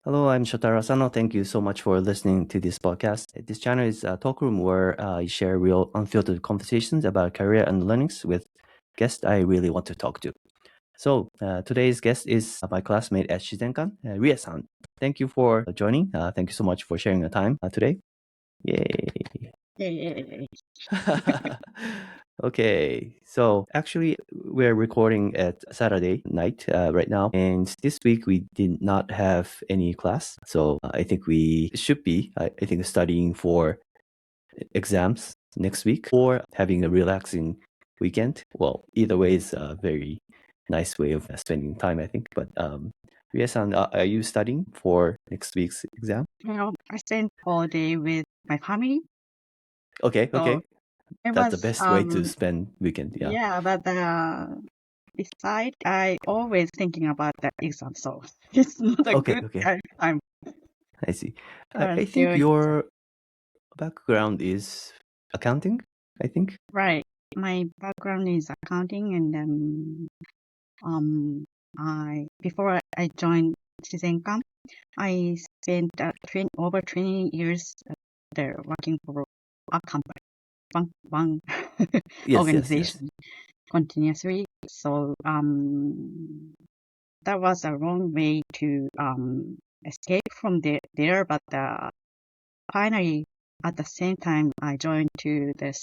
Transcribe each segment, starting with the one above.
Hello, I'm Shotaro Asano. Thank you so much for listening to this podcast. This channel is a talk room where I share real, unfiltered conversations about career and learnings with guests I really want to talk to. So today's guest is my classmate at Shizenkan, Rie-san. Thank you for joining. Thank you so much for sharing your time today. Yay. Yay. Okay, so actually we're recording at Saturday night right now, and this week we did not have any class, so I think we should be I think studying for exams next week or having a relaxing weekend. Well, either way is a very nice way of spending time, I think. But Rie-san, are you studying for next week's exam? Well, I spent all day with my family. Okay, So okay. it That's the was, best way to spend weekend. Yeah. yeah, but beside, I always thinking about the exam, so it's not a Okay, good okay. time I see. for I think doing so. your background is accounting, I think. Right. My background is accounting, and then before I joined Shizenkan, I spent over 20 years there working for a company, one Yes, yes, yes. organization continuously. So that was a wrong way to escape from there. But finally, at the same time, I joined to the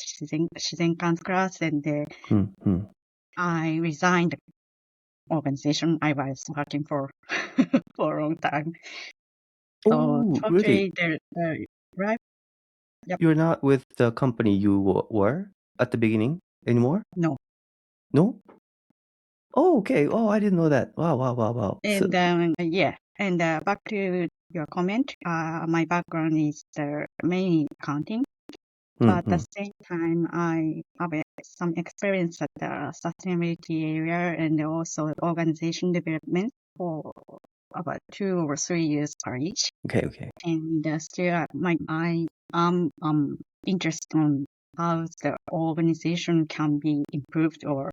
Shizenkan class, and I resigned the organization I was working for for a long time. So Oh, really? totally, right? Yep. You're not with the company you were at the beginning anymore? No. No? Oh, okay. Oh, I didn't know that. Wow, wow, wow, wow. So, And yeah, and back to your comment, my background is mainly accounting, but at the same time, I have some experience at the sustainability area and also organization development for about 2 or 3 years per each. okay, okay. And still, I am interested on how the organization can be improved or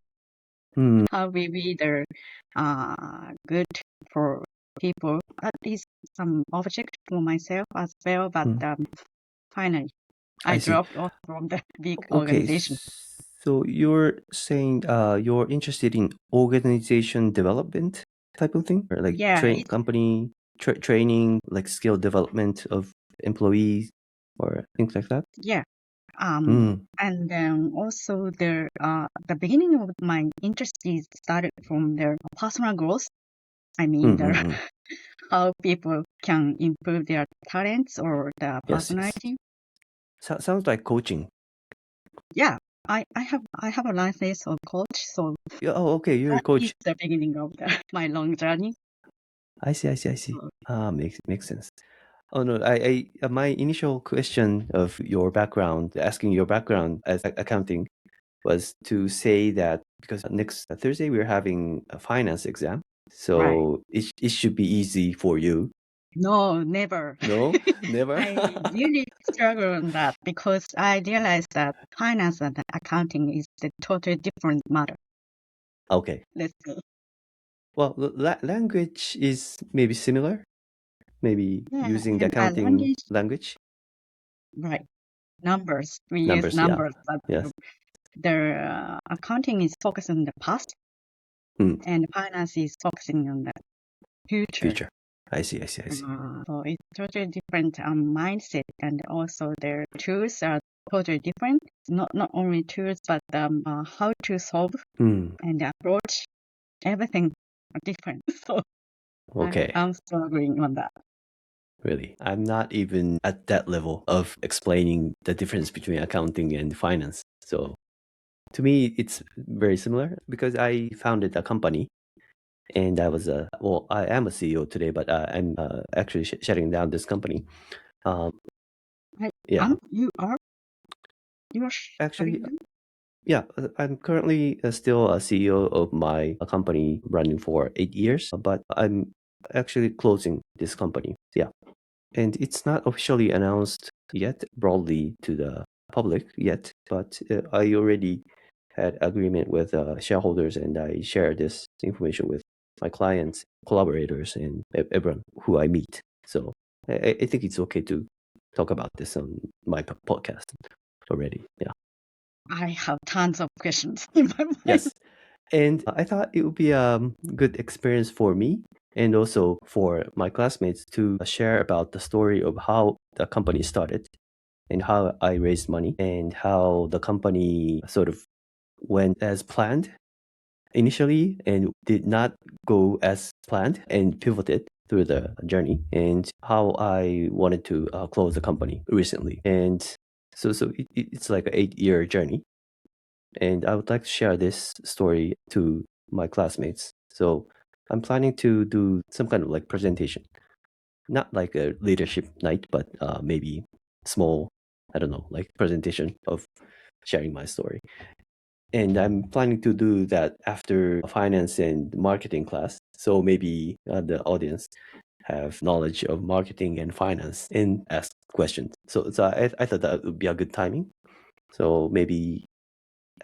how we be the good for people, at least some object for myself as well. But finally, I I see. dropped off from the big Okay, organization. so you're saying you're interested in organization development type of thing, or like Yeah, company training, like skill development of employees or things like that? yeah. Mm. And then also the beginning of my interest is started from their personal growth. I mean, how people can improve their talents or the Yes, yes. personality. Sounds like coaching. Yeah, I have a license of coach, so Yeah, oh, okay, you're a that is coach. the beginning of my long journey. I see. Makes sense. Oh no, my initial question of your background, asking your background as accounting, was to say that because next Thursday we're having a finance exam, Right. so it should be easy for you. No, never. No, never. I really struggle on that because I realized that finance and accounting is a totally different matter. Okay. Let's say. Well, language is maybe similar. Maybe Yeah, using the and accounting language, language. right. Numbers. We use Numbers, yeah. numbers, but Yes. the accounting is focusing on the past and finance is focusing on the future. Future. I see. So it's totally different mindset, and also their tools are totally different. Not only tools, but how to solve and approach everything are different. So Okay. I'm struggling on that. Really. I'm not even at that level of explaining the difference between accounting and finance. So to me, it's very similar because I founded a company and I was I am a CEO today, but I'm actually shutting down this company. Yeah. You are Actually, shutting down? yeah, I'm currently still a CEO of my company running for 8 years, but I'm actually closing this company. Yeah. And it's not officially announced yet broadly to the public yet, but I already had agreement with shareholders and I share this information with my clients, collaborators, and everyone who I meet. So I think it's okay to talk about this on my podcast already. Yeah. I have tons of questions in my mind. Yes. And I thought it would be a good experience for me and also for my classmates to share about the story of how the company started and how I raised money and how the company sort of went as planned initially and did not go as planned and pivoted through the journey, and how I wanted to close the company recently. And so it's like an 8-year journey. And I would like to share this story to my classmates. So I'm planning to do some kind of like presentation, not like a leadership night, but maybe small, I don't know, like presentation of sharing my story. And I'm planning to do that after finance and marketing class. So maybe the audience have knowledge of marketing and finance and ask questions. So I thought that would be a good timing. So maybe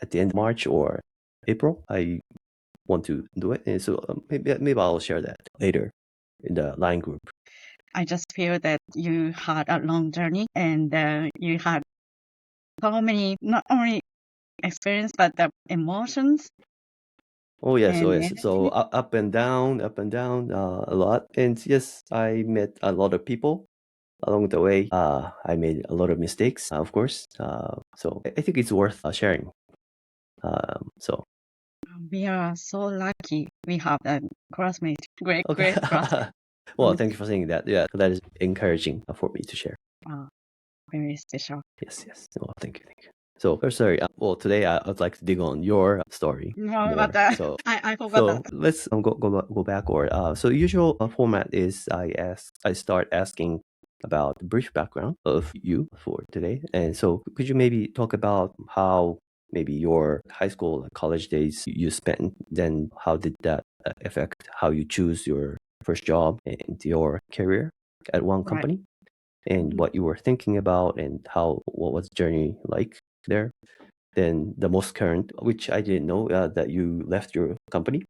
at the end of March or April, I want to do it. And so maybe I'll share that later in the line group. I just feel that you had a long journey and you had so many, not only experience, but the emotions. Oh yes, And So up and down, a lot. And yes, I met a lot of people along the way. I made a lot of mistakes, of course. So I think it's worth sharing. So we are so lucky we have a classmate, great okay. classmate. Well, thank you for saying that. Yeah, that is encouraging for me to share. Very special. Yes. Well, thank you. So, sorry. Well, today I'd like to dig on your story No, more. but So, I forgot so that. let's go backward. So, usual format is I start asking about the brief background of you for today. And so, could you maybe talk about how maybe your high school, college days you spent? Then, how did that affect how you choose your first job and your career at one Right. company? And what you were thinking about and what was the journey like there. Then the most current, which I didn't know, that you left your company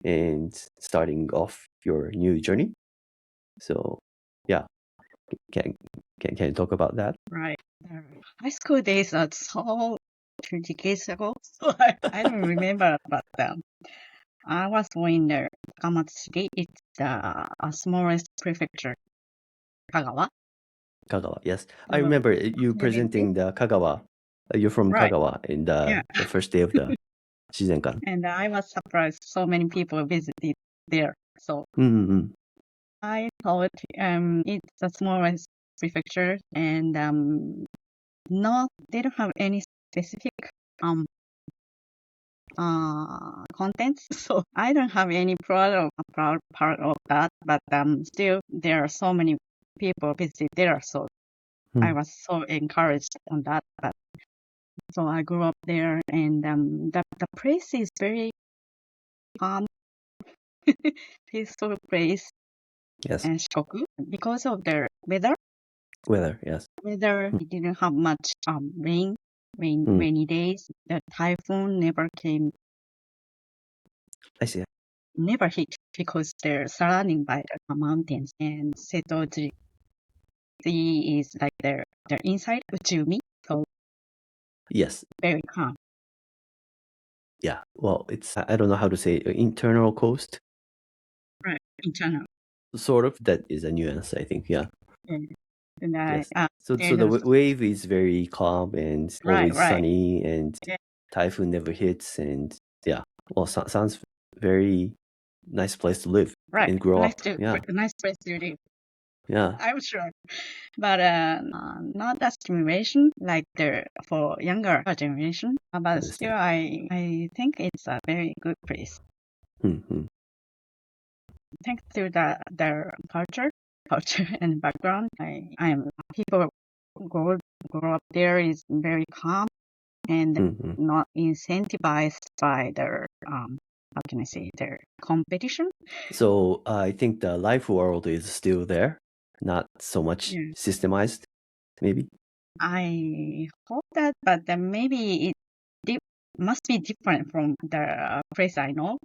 and starting off your new journey. So yeah, can you talk about that? Right. High school days are so 2 decades ago, so I don't remember about them. I was born in the Takamatsu City. It's the smallest prefecture, Kagawa. Kagawa, yes. I remember you presenting the Kagawa. You're from Right. Kagawa in Yeah. the first day of the Shizenkan. And I was surprised so many people visited there. So Mm-hmm. I thought it's the smallest prefecture and they don't have any specific contents. So I don't have any proud part of that, but still there are so many people visit there. So I was so encouraged on that. But so I grew up there, and the place is very calm, peaceful place. Yes. And Shikoku, because of the weather, Yes. we didn't have much rainy days. The typhoon never came, I see. never hit because they're surrounded by the mountains. And Setoji is like they're inside Uchumi, so Yes. very calm. Yeah. Well, it's I don't know how to say internal coast. Right, internal. Sort of. That is a nuance, I think. Yeah. And Yes. So the wave is very calm and always sunny, and typhoon never hits, and yeah. Well, sounds very nice place to live and grow up. Nice place to live. Yeah. I'm sure. But not that stimulation like for younger generation. But still, I think it's a very good place. Mm-hmm. Thanks to their culture and background, I am people grow up there is very calm and not incentivized by their how can I say their competition. So I think the life world is still there, not so much systemized, maybe. I hope that, but then maybe it must be different from the place I know.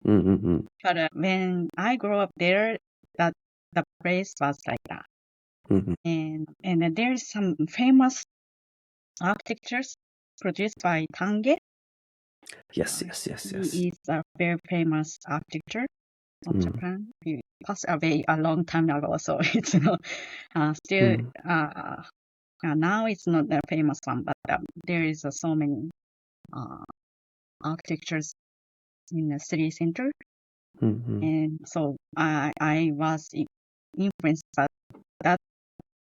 Mm-hmm. But when I grew up there, that the place was like that. Mhm. And then there is some famous architectures produced by Tange. Yes, yes, yes, yes. He is a very famous architecture of Mm. Japan. He passed away a long time ago, so it's not still Mm. now it's not the famous one, but there is so many architectures in the city center, Mhm. and so I was influenced by that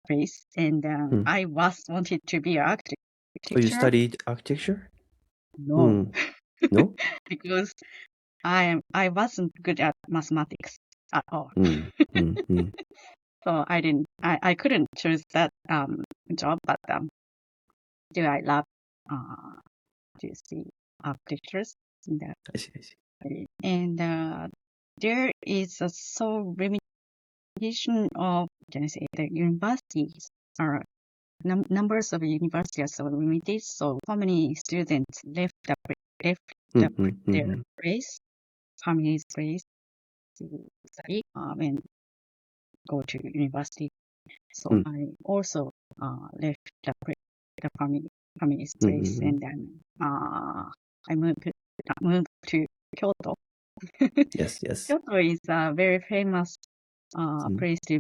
place, and Mm. I wanted to be an Oh, you architecture. studied architecture? No, No? because I wasn't good at mathematics at all. Mm. Mm. Mm. So I couldn't choose that job, but still I love to see architectures in that. I see, I see. And there is a so limitation of, can I say, the universities are numbers of universities are so limited. So many students left their Mm-hmm. place, family's place to study and go to university. So Mm. I also left the family's place, Mm-hmm. and then I moved to Kyoto. Yes, yes. Kyoto is a very famous Mm. place to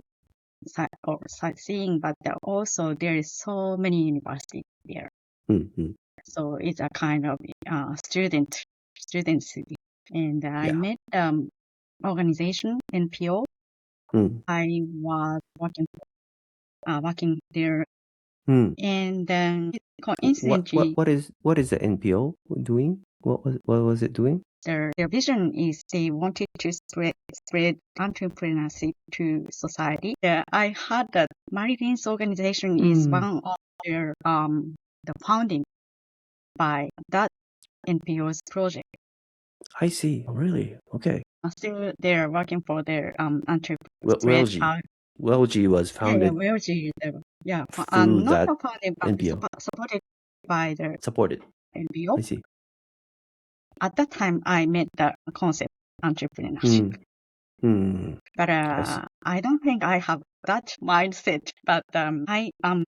sightseeing, but also there is so many universities there. Mm-hmm. So it's a kind of student city. And I Yeah. met organization NPO. Mm. I was working there, Mm. and then What coincidentally, what is the NPO doing? What was it doing? their vision is they wanted to spread entrepreneurship to society. I heard that Marilyn's organization is Mm. one of their the founding by that NPO's project. I see. Really? Okay. Still, they're working for their spread. Welgi. Welgi was Yeah, founded through not that founded, but NPO. supported by the Supported. NPO. I see. At that time, I met the concept entrepreneurship. Mm. Mm. But I see. I don't think I have that mindset. But I am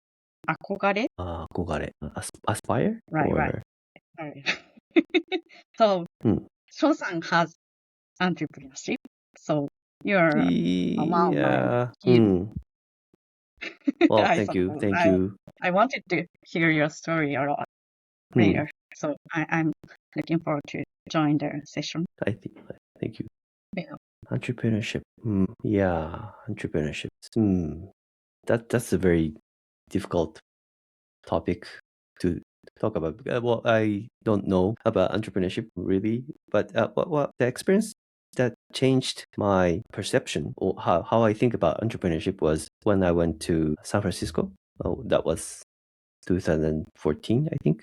akogare. Kogare. Aspire? Right. Or So mm. Sho-san has entrepreneurship. So you're among my Yeah. hero. Mm. Well, I thank you. suppose. Thank you. I wanted to hear your story a lot Hmm. later. So I'm looking forward to join the session. Thank you. Yeah. Entrepreneurship. Yeah, entrepreneurship. That's a very difficult topic to talk about. Well, I don't know about entrepreneurship really, but what the experience that changed my perception or how I think about entrepreneurship was when I went to San Francisco. Oh, that was 2014, I think.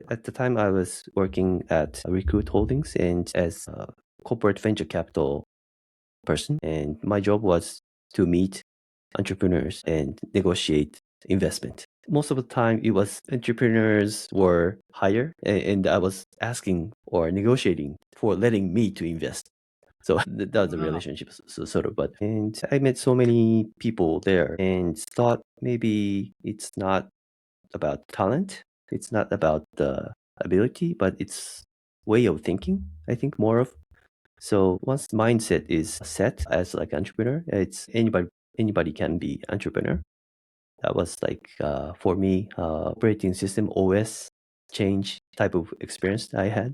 At the time, I was working at Recruit Holdings and as a corporate venture capital person, and my job was to meet entrepreneurs and negotiate investment. Most of the time, it was entrepreneurs were higher, and I was asking or negotiating for letting me to invest. So that was a relationship, sort of. And I met so many people there and thought maybe it's not about talent. It's not about the ability, but it's way of thinking, I think, more of. So once mindset is set as like entrepreneur, it's anybody can be entrepreneur. That was like for me operating system OS change type of experience that I had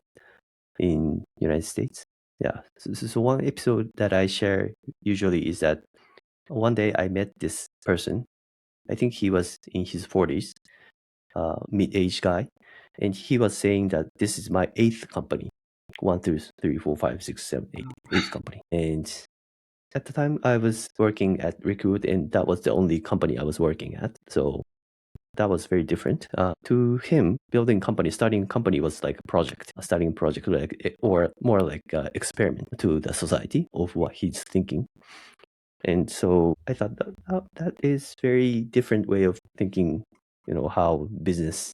in United States. Yeah. So one episode that I share usually is that one day I met this person. I think he was in his 40s, mid-aged guy, and he was saying that this is my eighth company, 8th company. And at the time, I was working at Recruit, and that was the only company I was working at. So that was very different. To him, starting a company was like a project, or more like an experiment to the society of what he's thinking. And so I thought that is very different way of thinking, how business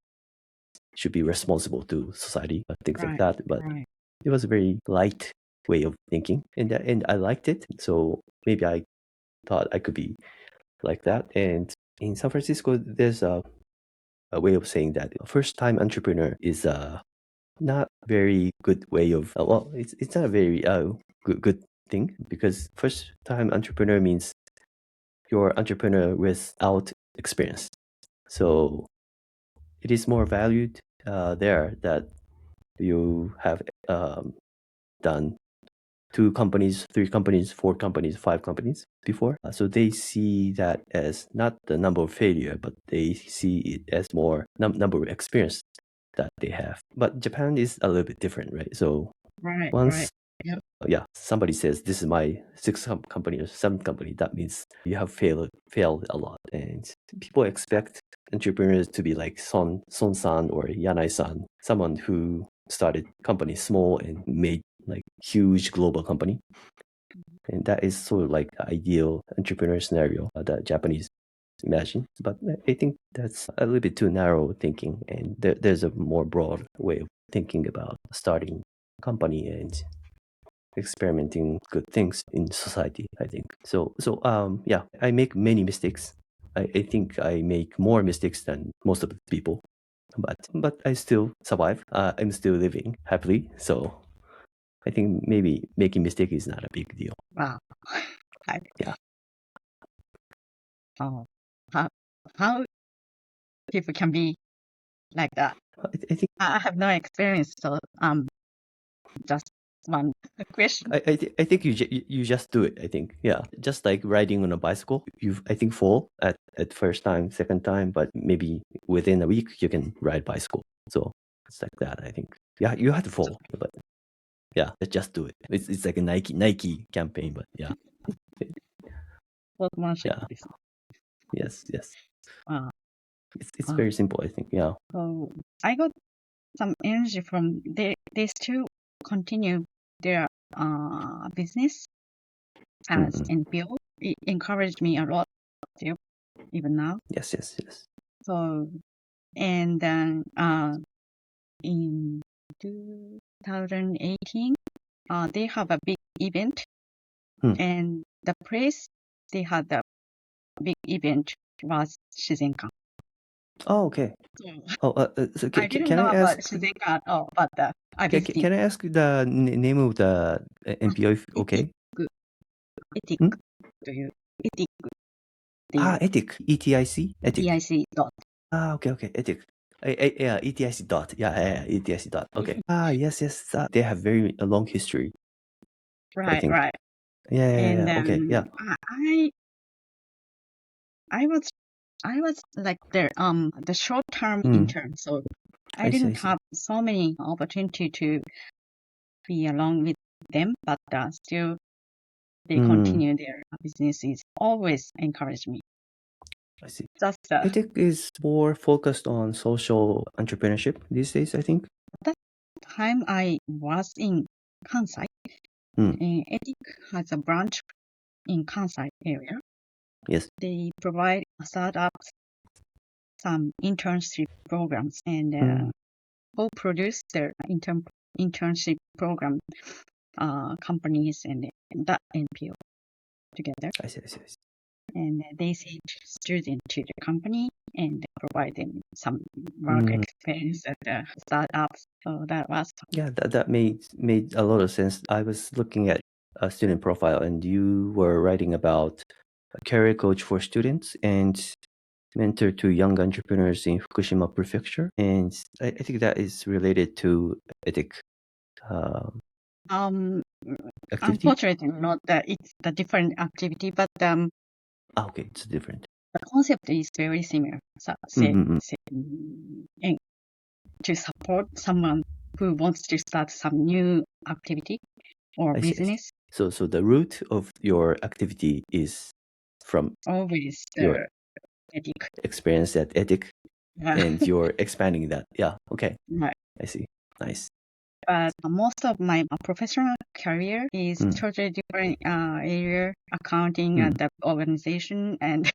should be responsible to society, things like that. But it was a very light way of thinking, and I liked it. So maybe I thought I could be like that. And in San Francisco, there's a way of saying that first-time entrepreneur is a not very good way of well, it's not a very good thing, because first-time entrepreneur means you're entrepreneur without experience. So it is more valued there that you have done 2 companies, 3 companies, 4 companies, 5 companies before. So they see that as not the number of failure, but they see it as more number of experience that they have. But Japan is a little bit different, right? So Right, once Yep. somebody says this is my 6th company or 7th company, that means you have failed a lot. And people expect entrepreneurs to be like Son-san or Yanai-san, someone who started company small and made like huge global company. And that is sort of like the ideal entrepreneur scenario that Japanese imagine. But I think that's a little bit too narrow thinking, and there's a more broad way of thinking about starting a company and experimenting good things in society, I think. So yeah, I make many mistakes. I think I make more mistakes than most of the people, but I still survive. I'm still living happily. So I think maybe making mistake is not a big deal. Wow. Yeah. Oh, how people can be like that? I think I have no experience, so just one question. I think you just do it. I think, yeah, just like riding on a bicycle. You I think fall at first time, second time, but maybe within a week you can ride bicycle. So it's like that. I think, yeah, you have to fall, but yeah, just do it. It's like a Nike campaign, but yeah, Sportsmanship yeah, ですね。yes. Uh, It's very simple. I think, yeah. So I got some energy from they still continue their business as NPO. It encouraged me a lot still, even now. Yes. So, and then in 2018, they have a big event, and the place they had the big event was Shizenkan. Oh, okay. So I didn't can know I about ask? Shizenkan at all, but I visited. Can I ask the name of the NPO? If okay. ETIC という ETIC っていう ETIC, ETIC, ETIC dot. Okay, ETIC. Yeah, ETIC dot. Yeah, ETIC dot. Okay. Yes. They have very a long history. I think. Right. Yeah. And Okay. Yeah. I was like the short term intern, so I I see. didn't have so many opportunity to be along with them, but still they continue their businesses. Always encourage me. I see. Just ETIC is more focused on social entrepreneurship these days, I think. that time I was in Kansai. ETIC has a branch in Kansai area. Yes. They provide startups some internship programs and co-produce their internship program companies and that NPO together. I see. And they send students to the company and provide them some work experience at the startups. So that was that made a lot of sense. I was looking at a student profile, and you were writing about a career coach for students and mentor to young entrepreneurs in Fukushima Prefecture, and I think that is related to ETIC activity. unfortunately not that it's a different activity, but Okay, it's different. the concept is very similar. So, and to support someone who wants to start some new activity or business. So the root of your activity is from always your ETIC experience at ETIC, and you're expanding that. Yeah. Okay. Right. I see. Nice. But most of my professional career is totally different area, accounting and the organization and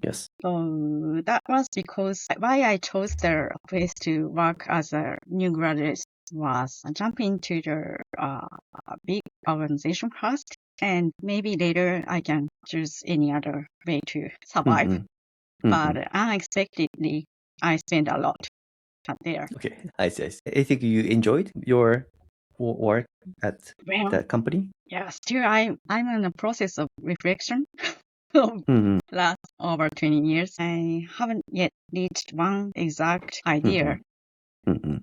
yes. So that was because why I chose the place to work as a new graduate was jumping to the big organization first and maybe later I can choose any other way to survive. Mm-hmm. But unexpectedly, I spent a lot there. Okay, I see. I think you enjoyed your work at Well, that company. yeah, still I'm in the process of reflection of Mm-hmm. last over 20 years. I haven't yet reached one exact idea. Mm-hmm.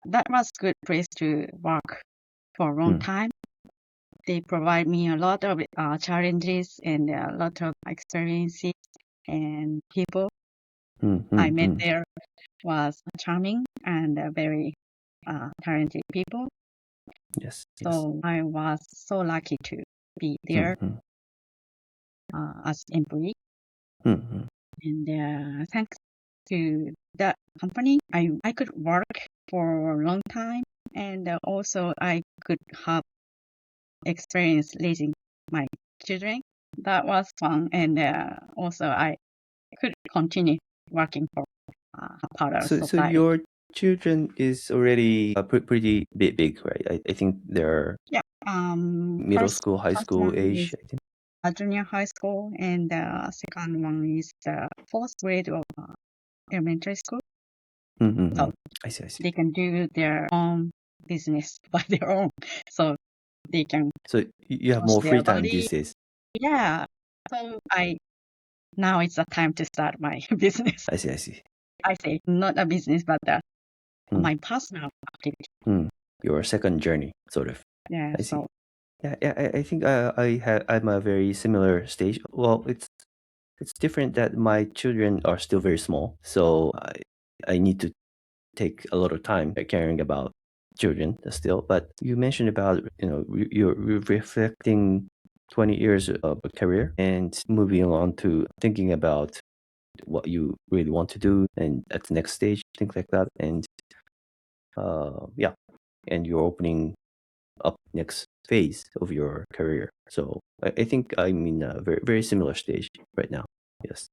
That was good place to work for a long time. They provide me a lot of challenges and a lot of experiences, and people I met there was charming and very talented people. Yes. So I was so lucky to be there as employee. And thanks to that company, I could work for a long time, and also I could have experience raising my children. That was fun, and also I could continue working for a part of So society. your children is already pretty big, right? I think they're Yeah. middle First, school, high first school one age, is I think. junior high school, and the second one is the fourth grade of elementary school. So I see. they can do their own business by their own. So they can So you have push more free their time body. these days. Yeah. So now it's the time to start my business. I see. I say not a business, but my personal activity. Your second journey, sort of. Yeah. I see. So Yeah. I think I'm a very similar stage. Well, it's different that my children are still very small, so I need to take a lot of time caring about children still. But you mentioned about you're reflecting 20 years of a career and moving on to thinking about what you really want to do and at the next stage, things like that. And yeah, and you're opening up next phase of your career. So I think I'm in a very very similar stage right now. Yes.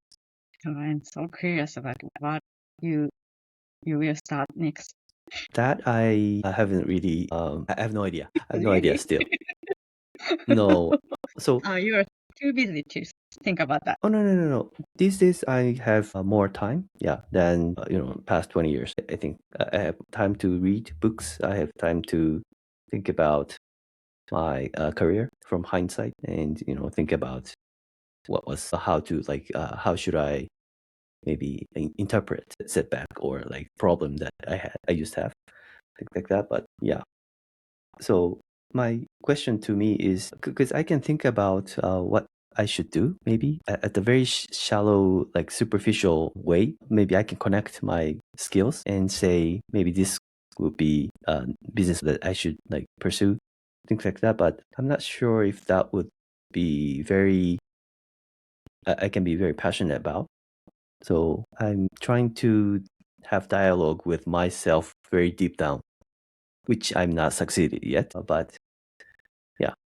I'm so curious about what you will start next. That I haven't really. I have no idea. I have no idea Really? still. No. So. You're too busy to think about that. Oh no. These days I have more time. Yeah, than past 20 years. I think I have time to read books. I have time to think about my career from hindsight, and think about what was how to how should I maybe interpret setback or like problem that I used to have, things like that. But yeah, so my question to me is because I can think about what I should do maybe at the very shallow, like superficial way. Maybe I can connect my skills and say maybe this would be a business that I should like pursue, things like that. But I'm not sure if that would be very I can be very passionate about. So I'm trying to have dialogue with myself very deep down, which I'm not succeeded yet. But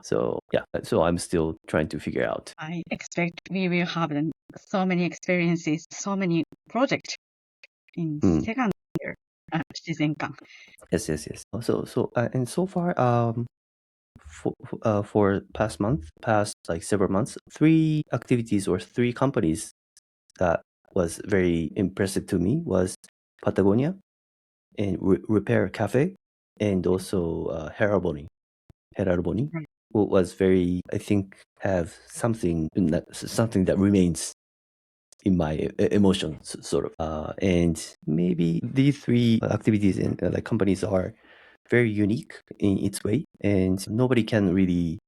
so I'm still trying to figure out. I expect we will have so many experiences, so many projects in second year at Shizenkan. Yes. And so far, for past like several months, 3 activities or 3 companies that was very impressive to me was Patagonia and Repair Cafe, and also Heralbony was very, I think, have something that remains in my emotions, sort of. And maybe these 3 activities and like companies are very unique in its way, and nobody can really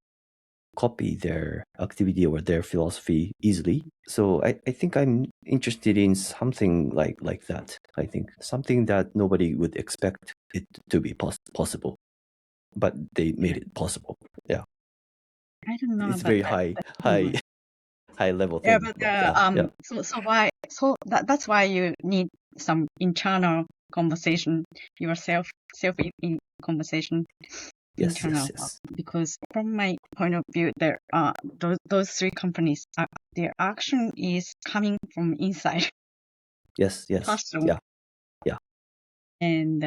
copy their activity or their philosophy easily. So I think I'm interested in something like that. I think something that nobody would expect it to be possible, but they made it possible. Yeah, I don't know it's about very that. high level Yeah, thing. but But yeah. that's why you need some internal conversation, yourself self in conversation, Yes. internal. Because from my point of view, there are those 3 companies. Their action is coming from inside. Yes. Passion. Yeah. And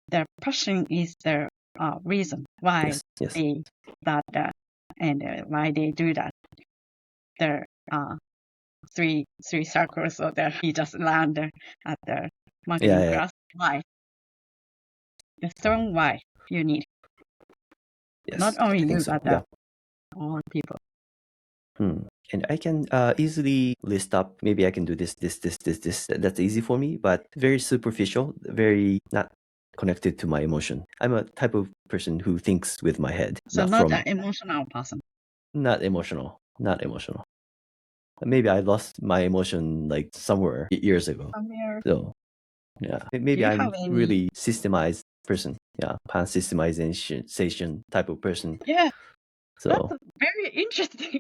their passion is their reason why Yes. they that and why they do that. There are three circles, so there he just learned at the marketing Yeah. class. Why? The strong why you need. Not Yes. only I think you, so. but Yeah. all people. And I can easily list up. Maybe I can do this. That's easy for me, but very superficial, very not connected to my emotion. I'm a type of person who thinks with my head, So not an emotional person. not emotional. Not emotional. Maybe I lost my emotion like somewhere years ago. Somewhere. So yeah, Do maybe you I'm have any? really systemized person. Yeah, pan systemization type of person. Yeah, So that's very interesting.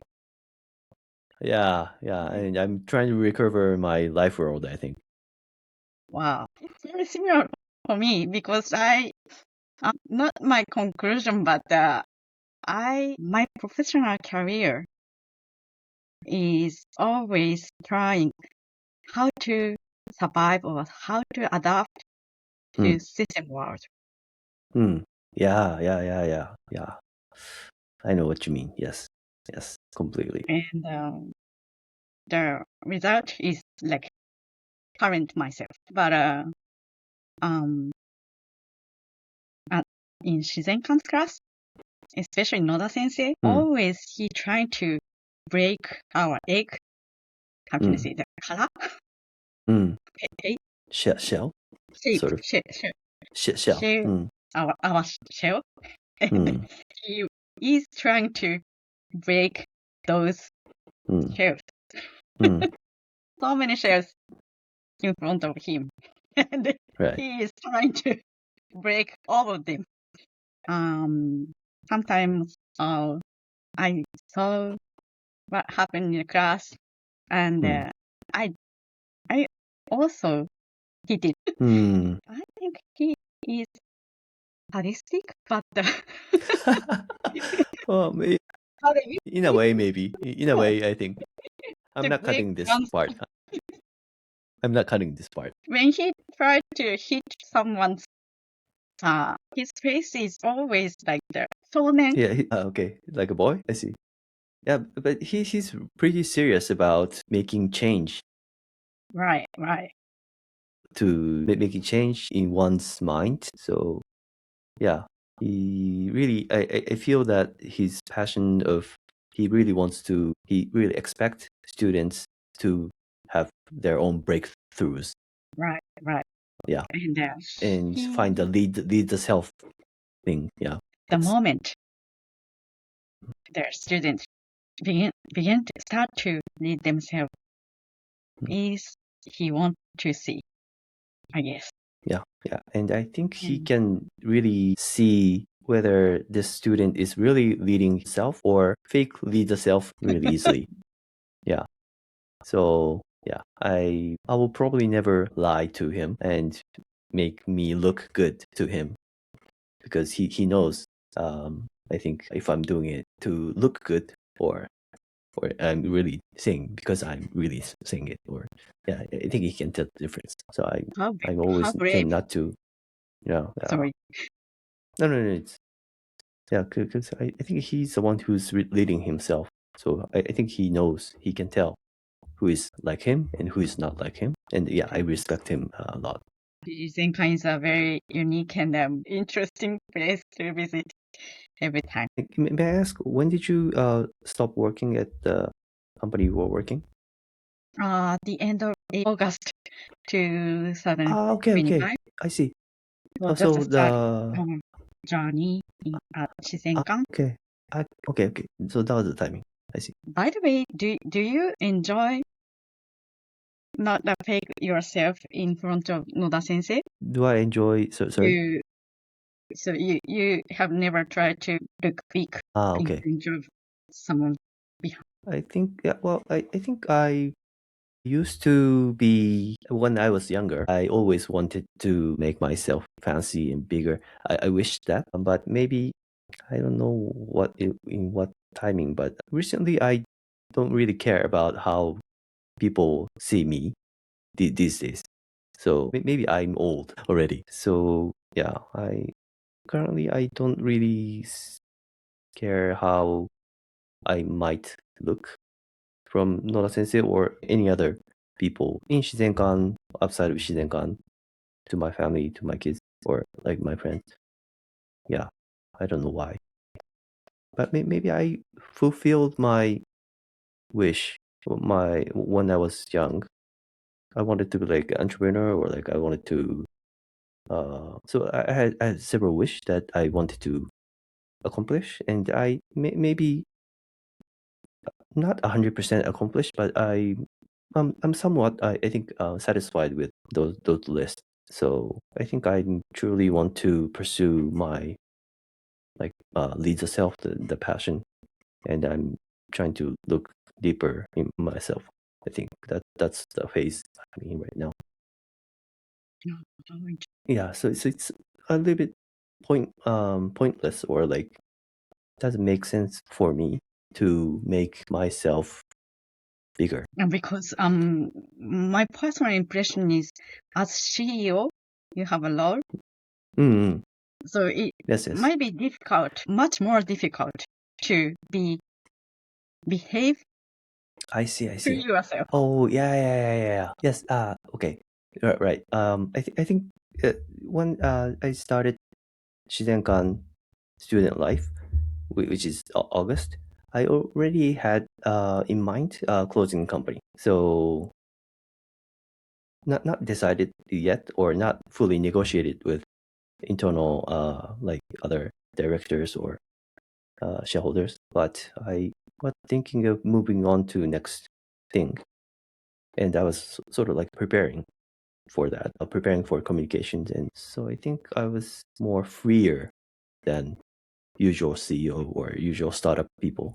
yeah, and I'm trying to recover my life world, I think. Wow, it's very similar for me because not my conclusion, but my professional career is always trying how to survive or how to adapt to system world. Yeah. I know what you mean. Yes, completely. And the result is like current myself. But in Shizenkan's class, especially Noda Sensei, always he trying to break our egg. How can I say that? Kara? Shell, Shape. sort of shell. Our shell. And he is trying to break those shells. So many shells in front of him. And Right. he is trying to break all of them. Sometimes I saw what happened in the class, and I also did it. I think he is sadistic, but Well, in a way, maybe. In a way, I think. I'm not cutting this part. I'm not cutting this part. When he tried to hit someone's, his face is always like that. Yeah, okay. Like a boy? I see. Yeah, but he's pretty serious about making change. Right. To making change in one's mind. So yeah, he really, I feel that his passion of, he really expect students to have their own breakthroughs. Right. Yeah. And He, find the lead the self thing. Yeah. the moment their students begin to start to lead themselves is he want to see, I guess. Yeah. And I think he can really see whether this student is really leading himself or fake lead the self really easily. Yeah. So yeah, I will probably never lie to him and make me look good to him, because he knows. I think if I'm doing it to look good, or I'm really saying because I'm really saying it, or yeah, I think he can tell the difference. So I always brave. tend not to, Sorry. No, it's because I think he's the one who's leading himself. So I think he knows, he can tell who is like him and who is not like him. And yeah, I respect him a lot. Zenkai is a very unique and interesting place to visit every time. May I ask, when did you stop working at the company you were working? The end of August 2025. Okay. I see. So So just start our journey at Shizenkan. Okay. Okay. So that was the timing. I see. By the way, do you enjoy not fake yourself in front of Noda Sensei? Do I enjoy? Sorry. You have never tried to look big Okay. in front of someone behind. I think, yeah. Well, I think I used to be, when I was younger, I always wanted to make myself fancy and bigger. I wish that, but maybe I don't know in what timing. But recently, I don't really care about how people see me these days. So maybe I'm old already. So yeah, currently I don't really care how I might look from Nora Sensei or any other people in Shizenkan, outside of Shizenkan, to my family, to my kids, or like my friends. Yeah, I don't know why. But maybe I fulfilled my wish when I was young. I wanted to be like an entrepreneur, or like I wanted to. So I had several wishes that I wanted to accomplish, and I maybe not 100% accomplished, but I'm somewhat I think satisfied with those lists. So I think I truly want to pursue my like leads a self, the passion, and I'm trying to look deeper in myself. I think that's the phase I'm in right now. Yeah, so it's a little bit pointless, or like doesn't make sense for me to make myself bigger. And because my personal impression is, as CEO, you have a role, Mm, so it yes. might be difficult, much more difficult to behave I see. to yourself. Oh, yeah. Yes. Okay. Right. I think when I started Shizenkan student life, which is August, I already had in mind closing company. So not decided yet, or not fully negotiated with internal like other directors or shareholders, but I was thinking of moving on to next thing, and I was sort of like preparing for that, preparing for communications, and so I think I was more freer than usual CEO or usual startup people,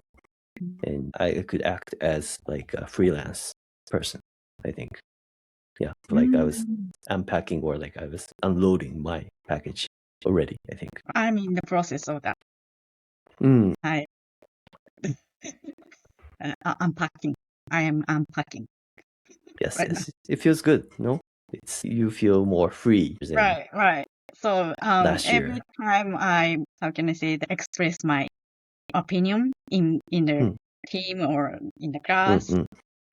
and I could act as like a freelance person. I think, yeah, like I was unpacking, or like I was unloading my package already. I think. I'm in the process of that. Mm, Unpacking. I am unpacking yes, right now. it feels good. No, it's you feel more free than Right. So last year. every time I, how can I say, express my opinion in the team or in the class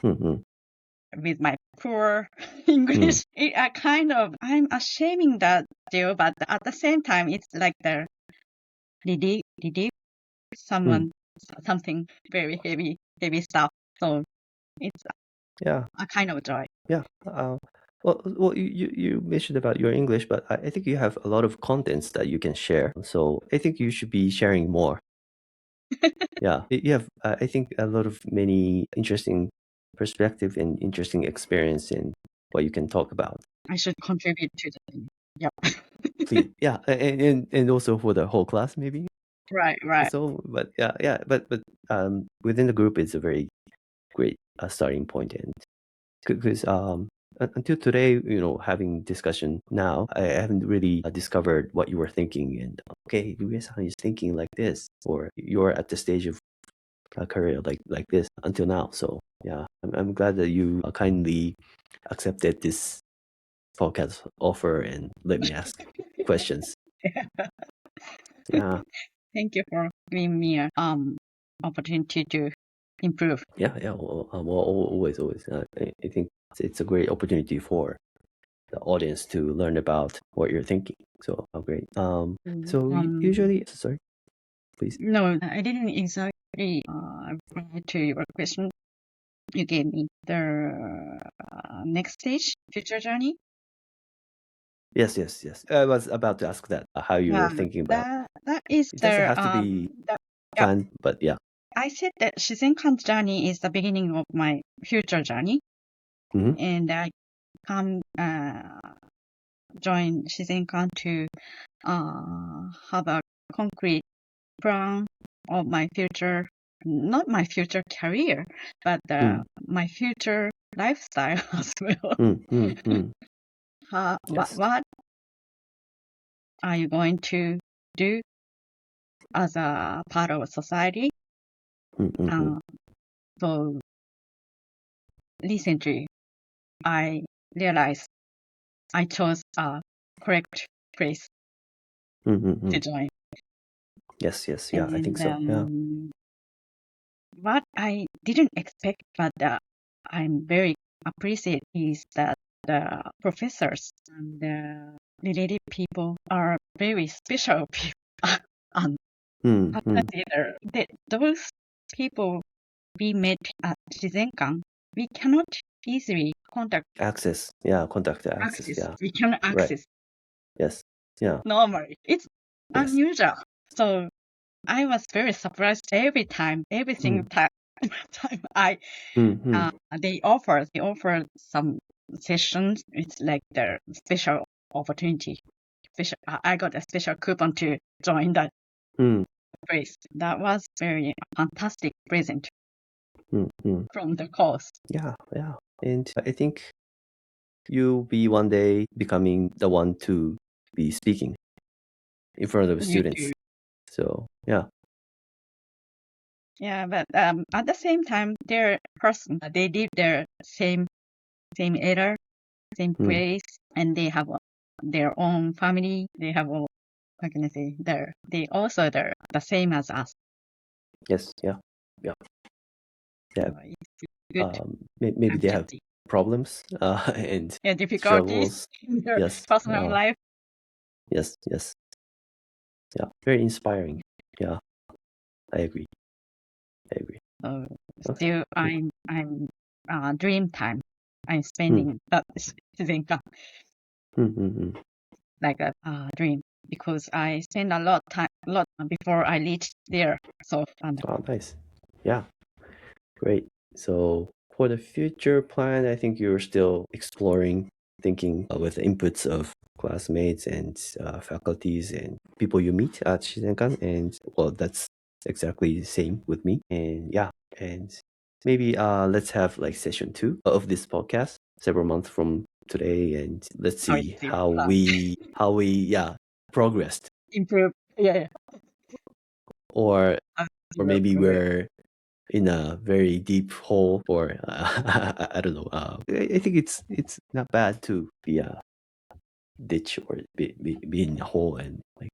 with my poor English, I'm ashaming that still, but at the same time, it's like the relief something very heavy stuff. So it's Yeah. a kind of joy. Yeah. Well, you mentioned about your English, but I think you have a lot of contents that you can share. So I think you should be sharing more. Yeah, you have, I think, a lot of many interesting perspective and interesting experience in what you can talk about. I should contribute to the thing. Yep. Please, yeah, and also for the whole class, maybe. Right. So, but but within the group, it's a very great starting point, and because until today, having discussion now, I haven't really discovered what you were thinking, and okay, Luis-san is thinking like this, or you're at the stage of a career like this until now. So yeah, I'm glad that you kindly accepted this podcast offer and let me ask questions. Yeah. Thank you for giving me a opportunity to improve. Yeah. Well, always. I think it's a great opportunity for the audience to learn about what you're thinking. So great. So usually, sorry, please. No, I didn't exactly reply to your question you gave me. The next stage, future journey. Yes. I was about to ask that how you were thinking about. That is It doesn't have to be planned, but yeah. I said that Shizenkan's journey is the beginning of my future journey, and I come join Shizenkan to have a concrete plan of my future, not my future career, but my future lifestyle as well. Yes. What are you going to do as a part of society? So recently, I realized I chose a correct place to join. Yes, yeah, I think And so. Yeah. what I didn't expect, but I'm very appreciate is that the professors and the related people are very special people. And those people we met at Shizenkan, we cannot easily contact Access. Yeah, contact access. access. Yeah. We cannot Right. access Yes. Yeah. normally. It's Yes. unusual. So I was very surprised every single time I they offer some sessions. It's like their special opportunity. I got a special coupon to join that place. That was very fantastic present from the course. Yeah. And I think you'll be one day becoming the one to be speaking in front of You students. too. So yeah. Yeah, but at the same time, their person they live their same area, same place, and they have their own family. They have how can I say they also they're the same as us. Yes. Yeah. So it's good. Maybe they have problems and Difficulties struggles. in their Yes. personal life. Yes. Yeah. Very inspiring. Yeah. I agree. Still, Okay. I'm dream time. I'm spending that Shizenkan like a dream because I spend a lot before I reach there. So Oh, nice. Yeah. Great. So for the future plan, I think you're still exploring, thinking with the inputs of classmates and faculties and people you meet at Shizenkan. And well, that's exactly the same with me. And yeah, and maybe let's have like session 2 of this podcast several months from today, and let's see how we progressed. Improve. Yeah. Or maybe we're in a very deep hole, or I don't know. I think it's not bad to be a ditch or be in a hole and like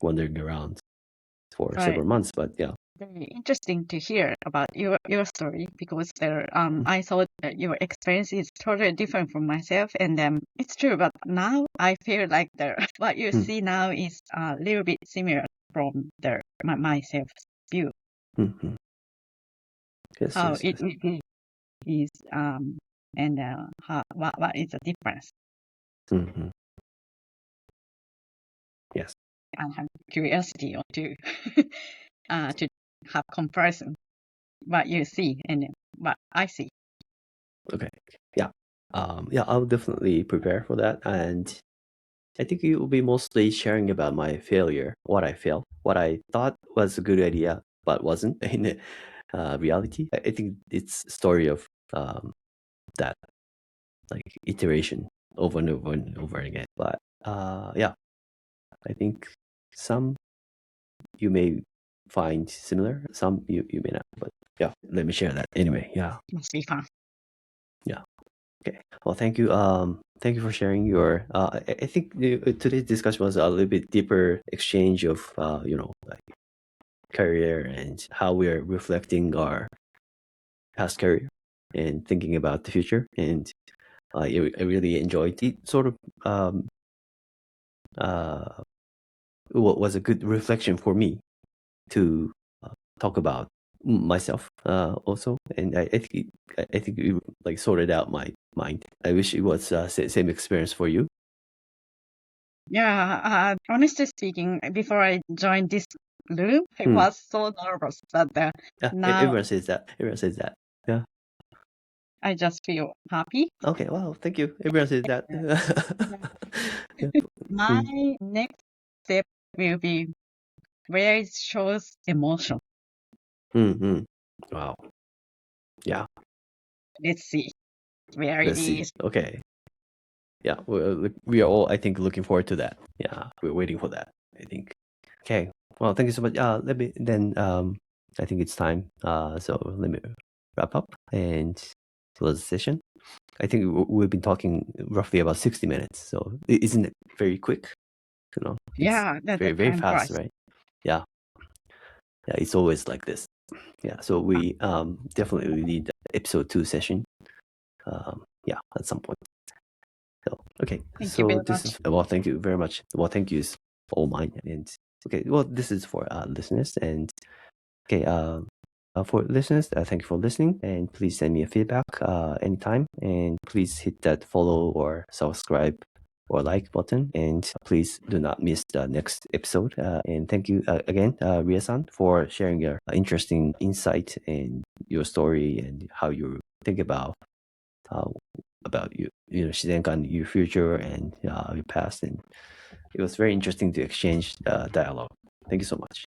wandering around for several months. But yeah, very interesting to hear about your story because there I thought that your experience is totally different from myself, and it's true. But now I feel like what you see now is a little bit similar from myself view. Yes, How yes. it is and what is the difference? Yes. I have curiosity to to have comparison what you see and what I see. Okay. Yeah. I'll definitely prepare for that, and I think it will be mostly sharing about my failure, what I failed, what I thought was a good idea but wasn't in reality. I think it's a story of that like iteration over and over and over again. But yeah, I think some you may find similar, some you may not. But yeah, let me share that anyway. Yeah. Must be fun. Yeah. Okay. Well, thank you. Thank you for sharing your. I think today's discussion was a little bit deeper exchange of like career and how we're reflecting our past career and thinking about the future. And I really enjoyed it. Sort of was a good reflection for me to talk about myself also, and I think it like sorted out my mind. I wish it was same experience for you. Yeah, honestly speaking, before I joined this room, I was so nervous, but now Everyone says that. Yeah. I just feel happy. Okay. Wow. Thank you. Everyone says that. Yeah. My next step will be where it shows emotion. Wow. Yeah. Let's see where Let's it see. is. Okay. Yeah, we are all, I think, looking forward to that. Yeah, we're waiting for that, I think. Okay. Well, thank you so much. Let me then. I think it's time. So let me wrap up and close the session. I think we've been talking roughly about 60 minutes, so isn't it very quick? You know, it's Yeah, very, very time fast, flies. right? Yeah. Yeah, it's always like this. Yeah, so we definitely need episode 2 session. Yeah, at some point. So, okay, Thank you so very this much. is, well, thank you very much. Well, thank you is all mine. And okay, well, this is for listeners. And okay, for listeners, thank you for listening. And please send me a feedback anytime. And please hit that follow or subscribe or like button. And please do not miss the next episode. And thank you again, Ria-san, for sharing your interesting insight and your story and how you think about Shizenkan, your future and your past. And it was very interesting to exchange dialogue. Thank you so much.